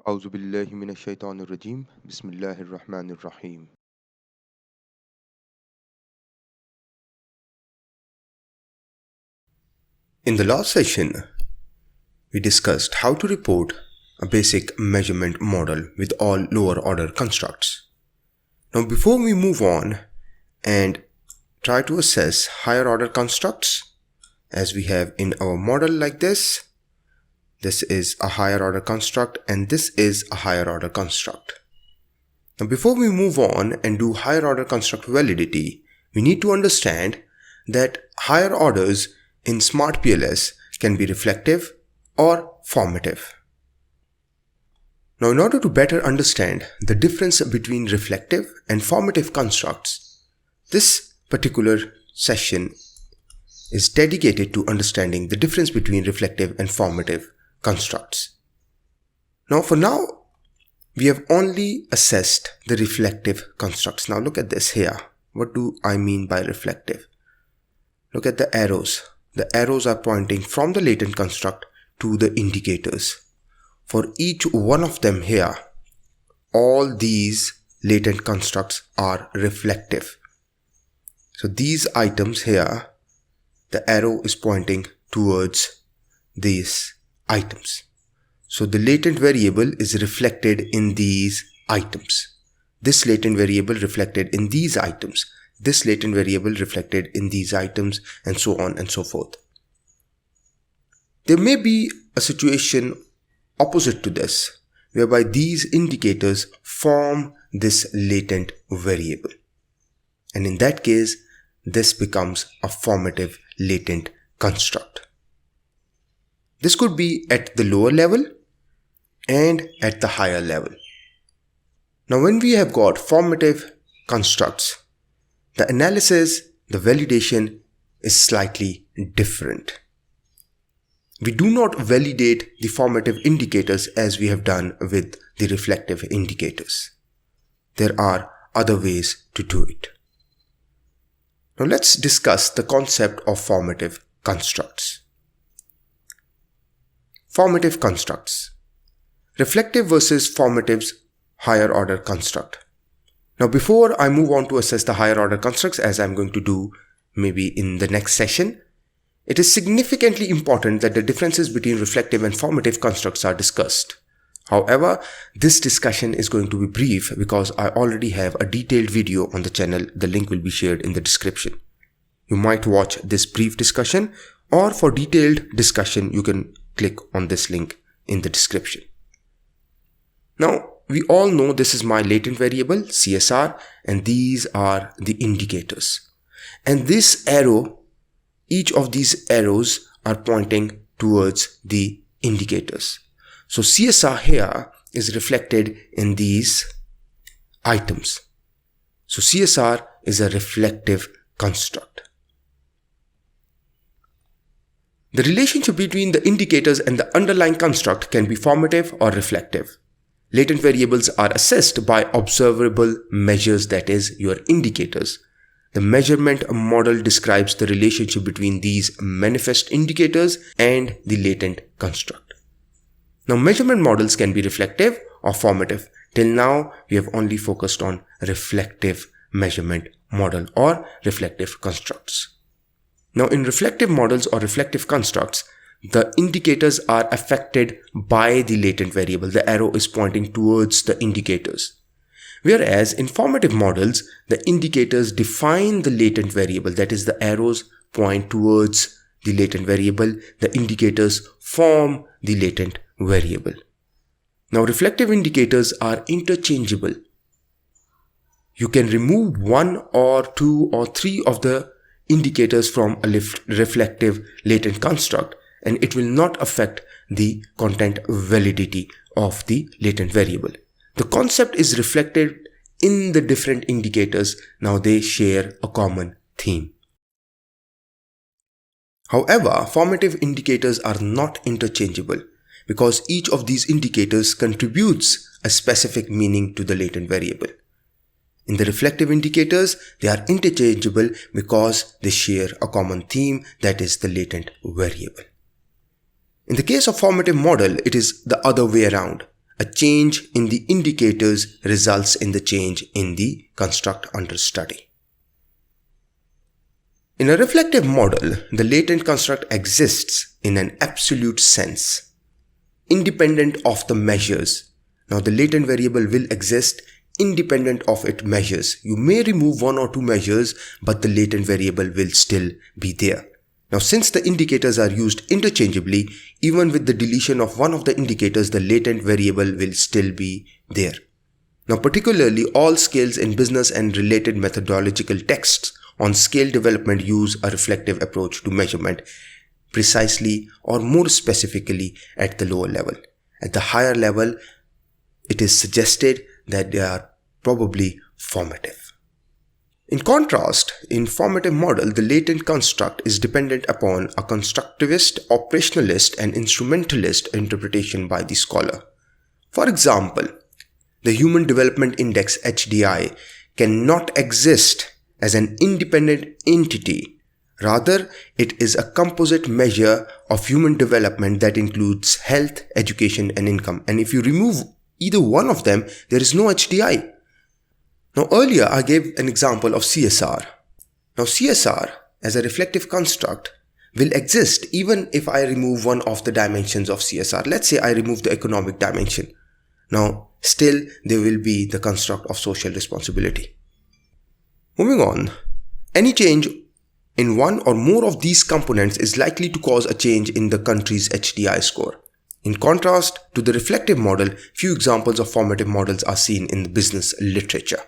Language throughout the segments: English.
أعوذ بالله من الشيطان الرجيم بسم الله الرحمن الرحيم. In the last session, we discussed how to report a basic measurement model with all lower order constructs. Now, before we move on and try to assess higher order constructs, as we have in our model like this is a higher order construct and this is a higher order construct. Now, before we move on and do higher order construct validity, we need to understand that higher orders in SmartPLS can be reflective or formative. Now, in order to better understand the difference between reflective and formative constructs, this particular session is dedicated to understanding the difference between reflective and formative constructs. Now, for now, we have only assessed the reflective constructs. Now, look at this here. What do I mean by reflective? Look at the arrows. The arrows are pointing from the latent construct to the indicators. For each one of them here, all these latent constructs are reflective. So these items here, the arrow is pointing towards these items. So the latent variable is reflected in these items. This latent variable reflected in these items. This latent variable reflected in these items, and so on and so forth. There may be a situation opposite to this, whereby these indicators form this latent variable. And in that case, this becomes a formative latent construct. This could be at the lower level and at the higher level. Now, when we have got formative constructs, the analysis, the validation is slightly different. We do not validate the formative indicators as we have done with the reflective indicators. There are other ways to do it. Now, let's discuss the concept of formative constructs. Formative constructs. Reflective versus formative's higher order construct. Now, before I move on to assess the higher order constructs, as I'm going to do maybe in the next session, it is significantly important that the differences between reflective and formative constructs are discussed. However, this discussion is going to be brief because I already have a detailed video on the channel. The link will be shared in the description. You might watch this brief discussion, or for detailed discussion, you can click on this link in the description. Now, we all know this is my latent variable, CSR, and these are the indicators. And this arrow, each of these arrows are pointing towards the indicators. So CSR here is reflected in these items. So CSR is a reflective construct. The relationship between the indicators and the underlying construct can be formative or reflective. Latent variables are assessed by observable measures, that is, your indicators. The measurement model describes the relationship between these manifest indicators and the latent construct. Now, measurement models can be reflective or formative. Till now, we have only focused on reflective measurement model or reflective constructs. Now, in reflective models or reflective constructs, the indicators are affected by the latent variable. The arrow is pointing towards the indicators. Whereas in formative models, the indicators define the latent variable. That is, the arrows point towards the latent variable. The indicators form the latent variable. Now, reflective indicators are interchangeable. You can remove one or two or three of the indicators from a reflective latent construct, and it will not affect the content validity of the latent variable. The concept is reflected in the different indicators. Now they share a common theme. However, formative indicators are not interchangeable because each of these indicators contributes a specific meaning to the latent variable. In the reflective indicators, they are interchangeable because they share a common theme, that is the latent variable. In the case of formative model, it is the other way around. a change in the indicators results in the change in the construct under study. In a reflective model, the latent construct exists in an absolute sense, independent of the measures. Now, the latent variable will exist independent of its measures. You may remove one or two measures, but the latent variable will still be there. Now, since the indicators are used interchangeably, even with the deletion of one of the indicators, the latent variable will still be there. Now, particularly all scales in business and related methodological texts on scale development use a reflective approach to measurement, precisely or more specifically at the lower level. At the higher level, it is suggested that they are probably formative. In contrast, in formative model, the latent construct is dependent upon a constructivist, operationalist, and instrumentalist interpretation by the scholar. For example, the Human Development Index HDI cannot exist as an independent entity. Rather, it is a composite measure of human development that includes health, education, and income. And if you remove either one of them, there is no HDI. Now, earlier I gave an example of CSR. Now, CSR as a reflective construct will exist even if I remove one of the dimensions of CSR. Let's say I remove the economic dimension. Now, still there will be the construct of social responsibility. Moving on, any change in one or more of these components is likely to cause a change in the country's HDI score. In contrast to the reflective model, few examples of formative models are seen in the business literature.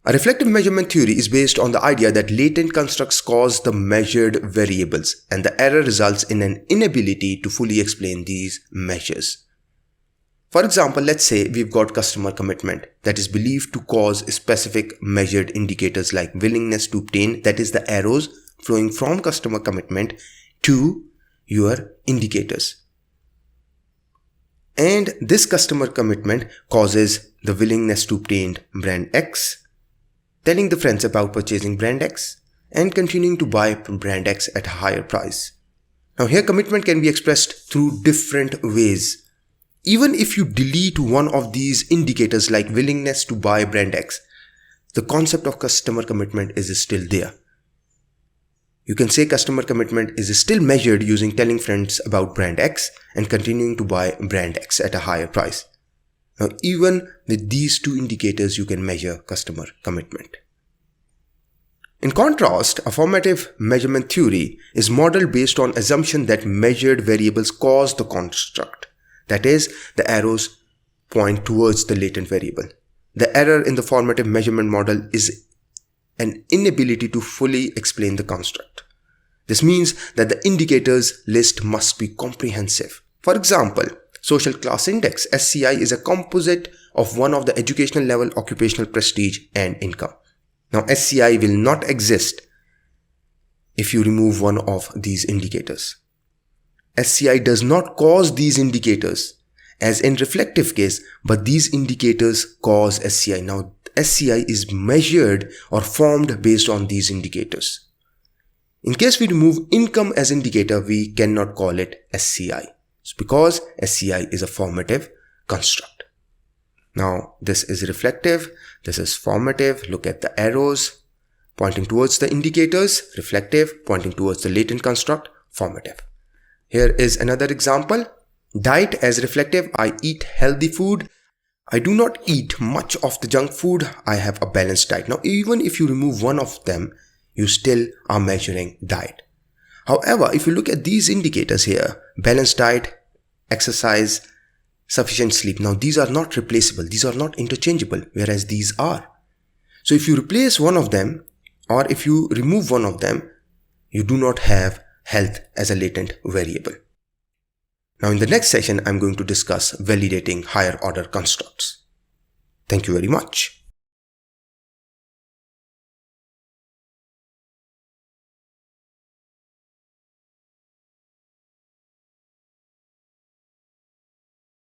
A reflective measurement theory is based on the idea that latent constructs cause the measured variables, and the error results in an inability to fully explain these measures. For example, let's say we've got customer commitment that is believed to cause specific measured indicators like willingness to obtain, that is the arrows flowing from customer commitment to your indicators. And this customer commitment causes the willingness to obtain brand X, telling the friends about purchasing brand X, and continuing to buy brand X at a higher price. Now here commitment can be expressed through different ways. Even if you delete one of these indicators like willingness to buy brand X, the concept of customer commitment is still there. You can say customer commitment is still measured using telling friends about brand X and continuing to buy brand X at a higher price. Now, even with these two indicators, you can measure customer commitment. In contrast, a formative measurement theory is modeled based on assumption that measured variables cause the construct. That is, the arrows point towards the latent variable. The error in the formative measurement model is an inability to fully explain the construct. This means that the indicators list must be comprehensive. For example, Social Class Index (SCI) is a composite of one of the educational level, occupational prestige, and income. Now, SCI will not exist if you remove one of these indicators. SCI does not cause these indicators, as in reflective case, but these indicators cause SCI. Now, SCI is measured or formed based on these indicators. In case we remove income as indicator, we cannot call it SCI. It's because SCI is a formative construct. Now, this is reflective, this is formative. Look at the arrows pointing towards the indicators, reflective, pointing towards the latent construct, formative. Here is another example. Diet as reflective. I eat healthy food. I do not eat much of the junk food. I have a balanced diet. Now, even if you remove one of them, you still are measuring diet. However, if you look at these indicators here, balanced diet, exercise, sufficient sleep. Now, these are not replaceable. These are not interchangeable, whereas these are. So if you replace one of them, or if you remove one of them, you do not have health as a latent variable. Now in the next session, I'm going to discuss validating higher order constructs. Thank you very much.